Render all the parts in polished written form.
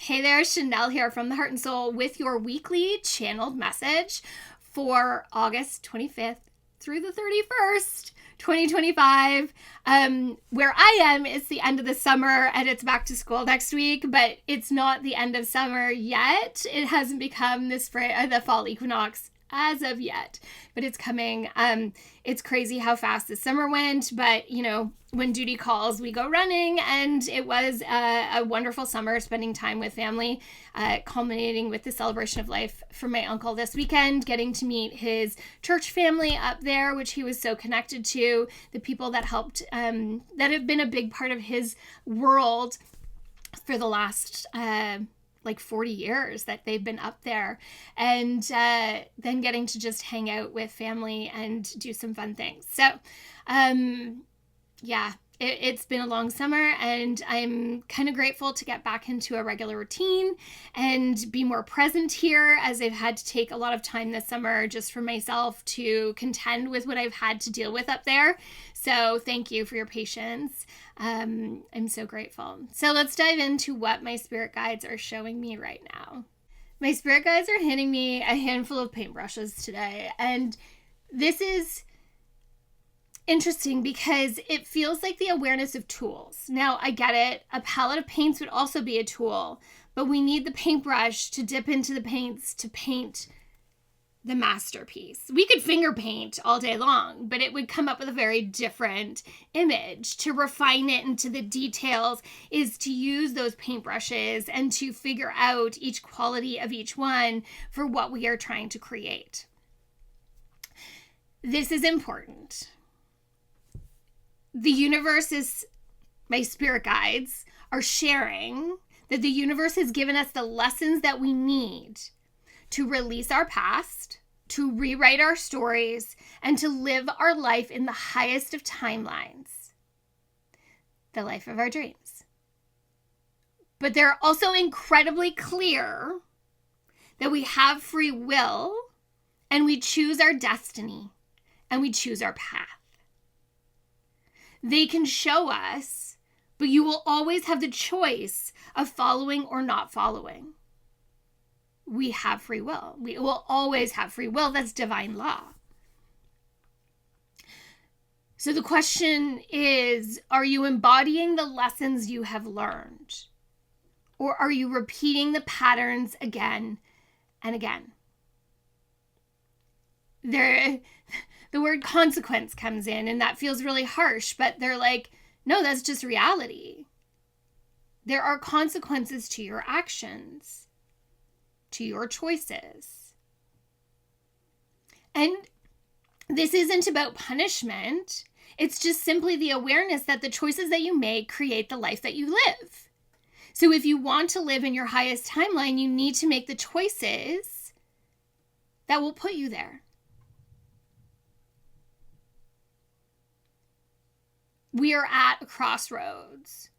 Hey there, Chanel here from the Heart and Soul with your weekly channeled message for August 25th through the 31st, 2025. Where I am, it's the end of the summer and it's back to school next week, but it's not the end of summer yet. It hasn't become the fall equinox as of yet, but it's coming. It's crazy how fast the summer went, but when duty calls, we go running, and it was a wonderful summer spending time with family, culminating with the celebration of life for my uncle this weekend, getting to meet his church family up there, which he was so connected to, the people that helped, that have been a big part of his world for the last 40 years that they've been up there, and then getting to just hang out with family and do some fun things. So it's been a long summer, and I'm kind of grateful to get back into a regular routine and be more present here, as I've had to take a lot of time this summer just for myself to contend with what I've had to deal with up there. So thank you for your patience. I'm so grateful. So let's dive into what my spirit guides are showing me right now. My spirit guides are handing me a handful of paintbrushes today, and this is interesting because it feels like the awareness of tools. Now, I get it. A palette of paints would also be a tool, but we need the paintbrush to dip into the paints to paint the masterpiece. We could finger paint all day long, but it would come up with a very different image. To refine it into the details is to use those paintbrushes and to figure out each quality of each one for what we are trying to create. This is important. The universe is, my spirit guides are sharing that the universe has given us the lessons that we need to release our past, to rewrite our stories, and to live our life in the highest of timelines, the life of our dreams. But they're also incredibly clear that we have free will, and we choose our destiny, and we choose our path. They can show us, but you will always have the choice of following or not following. We have free will. We will always have free will. That's divine law. So the question is, are you embodying the lessons you have learned? Or are you repeating the patterns again and again? The word consequence comes in, and that feels really harsh, but they're like, no, that's just reality. There are consequences to your actions, to your choices. And this isn't about punishment. It's just simply the awareness that the choices that you make create the life that you live. So if you want to live in your highest timeline, you need to make the choices that will put you there. We are at a crossroads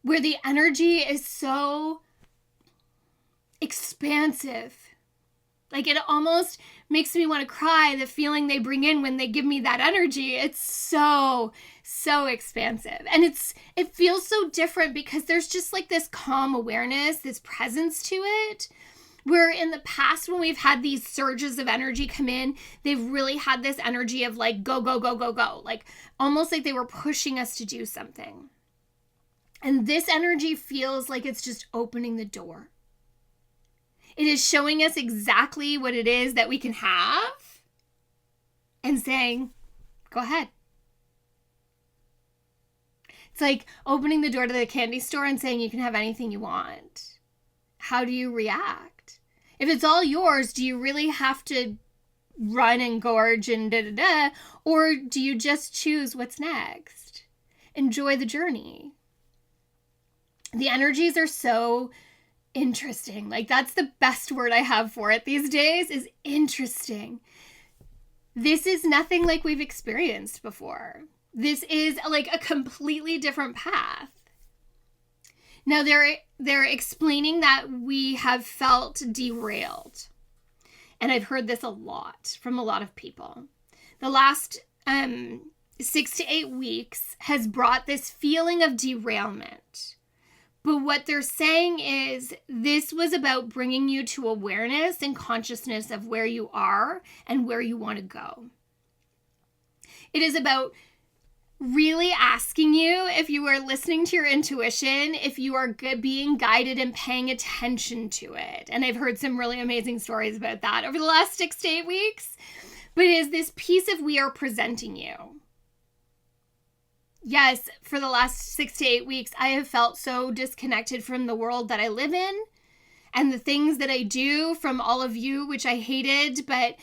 where the energy is so expansive. Like, it almost makes me want to cry, the feeling they bring in when they give me that energy. It's so expansive. And it feels so different because there's just like this calm awareness, this presence to it. Where in the past, when we've had these surges of energy come in, they've really had this energy of like, go, go, go, go, go. Like almost like they were pushing us to do something. And this energy feels like it's just opening the door. It is showing us exactly what it is that we can have and saying, go ahead. It's like opening the door to the candy store and saying you can have anything you want. How do you react? If it's all yours, do you really have to run and gorge and da-da-da? Or do you just choose what's next? Enjoy the journey. The energies are so interesting. Like, that's the best word I have for it these days, is interesting. This is nothing like we've experienced before. This is like a completely different path. Now, they're explaining that we have felt derailed. And I've heard this a lot from a lot of people. The last 6 to 8 weeks has brought this feeling of derailment. But what they're saying is this was about bringing you to awareness and consciousness of where you are and where you want to go. It is about really asking you if you are listening to your intuition, if you are being guided and paying attention to it. And I've heard some really amazing stories about that over the last 6 to 8 weeks. But it is this piece of we are presenting you. Yes, for the last 6 to 8 weeks, I have felt so disconnected from the world that I live in and the things that I do from all of you, which I hated. But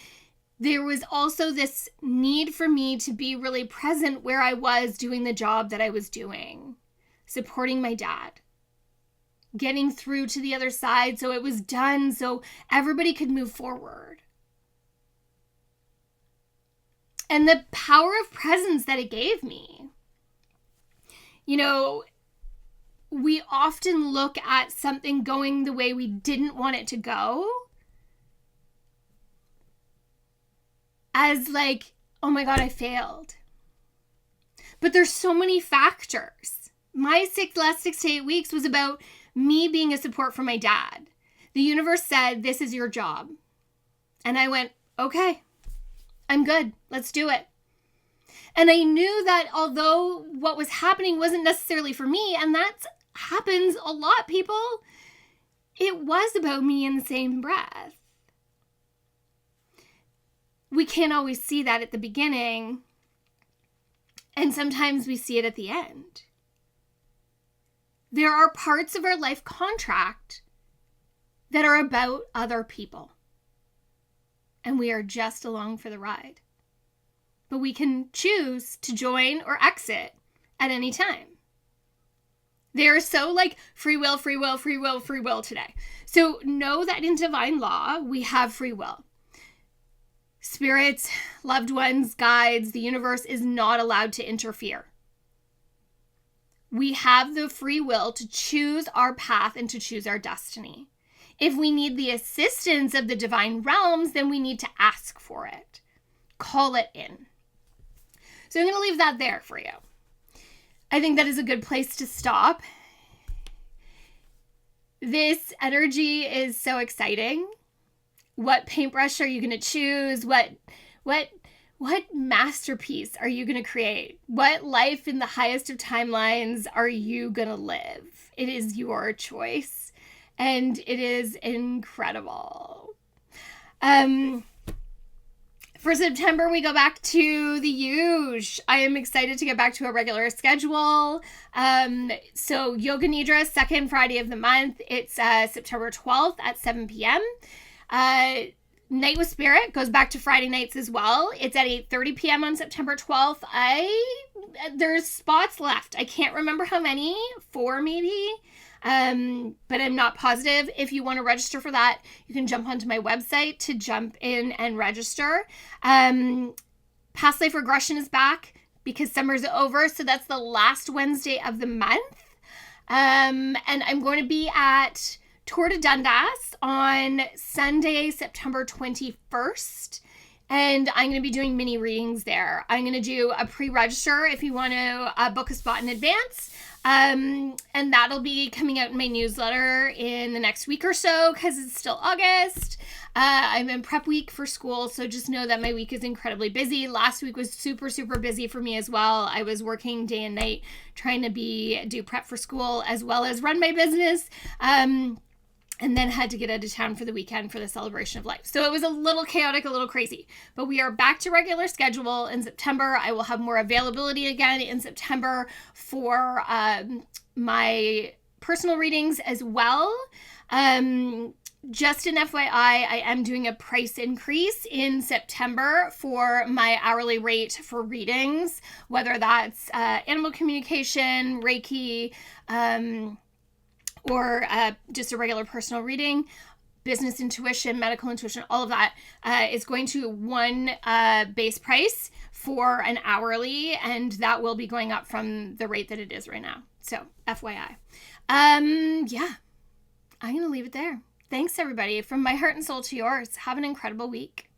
there was also this need for me to be really present where I was doing the job that I was doing, supporting my dad, getting through to the other side so it was done so everybody could move forward. And the power of presence that it gave me. You know, we often look at something going the way we didn't want it to go as like, oh my God, I failed. But there's so many factors. My last 6 to 8 weeks was about me being a support for my dad. The universe said, this is your job. And I went, okay, I'm good. Let's do it. And I knew that although what was happening wasn't necessarily for me, and that happens a lot, people, it was about me in the same breath. We can't always see that at the beginning, and sometimes we see it at the end. There are parts of our life contract that are about other people, and we are just along for the ride. But we can choose to join or exit at any time. They're so like free will, free will, free will, free will today. So know that in divine law, we have free will. Spirits, loved ones, guides, the universe is not allowed to interfere. We have the free will to choose our path and to choose our destiny. If we need the assistance of the divine realms, then we need to ask for it. Call it in. So I'm going to leave that there for you. I think that is a good place to stop. This energy is so exciting. What paintbrush are you going to choose? What masterpiece are you going to create? What life in the highest of timelines are you going to live? It is your choice, and it is incredible. For September, we go back to the huge. I am excited to get back to a regular schedule. So Yoga Nidra, second Friday of the month. It's September 12th at 7 p.m. Night with Spirit goes back to Friday nights as well. It's at 8:30 p.m. on September 12th. There's spots left. I can't remember how many, 4 maybe. But I'm not positive. If you want to register for that, you can jump onto my website to jump in and register. Past life regression is back because summer's over. So that's the last Wednesday of the month. And I'm going to be at Tour de Dundas on Sunday, September 21st. And I'm going to be doing mini readings there. I'm going to do a pre-register if you want to book a spot in advance. And that'll be coming out in my newsletter in the next week or so because it's still August. I'm in prep week for school, so just know that my week is incredibly busy. Last week was super, super busy for me as well. I was working day and night trying to do prep for school as well as run my business. And then had to get out of town for the weekend for the celebration of life. So it was a little chaotic, a little crazy. But we are back to regular schedule in September. I will have more availability again in September for my personal readings as well. Just an FYI, I am doing a price increase in September for my hourly rate for readings, whether that's animal communication, Reiki, or just a regular personal reading, business intuition, medical intuition, all of that is going to one base price for an hourly, and that will be going up from the rate that it is right now. So FYI. Yeah, I'm going to leave it there. Thanks, everybody. From my heart and soul to yours. Have an incredible week.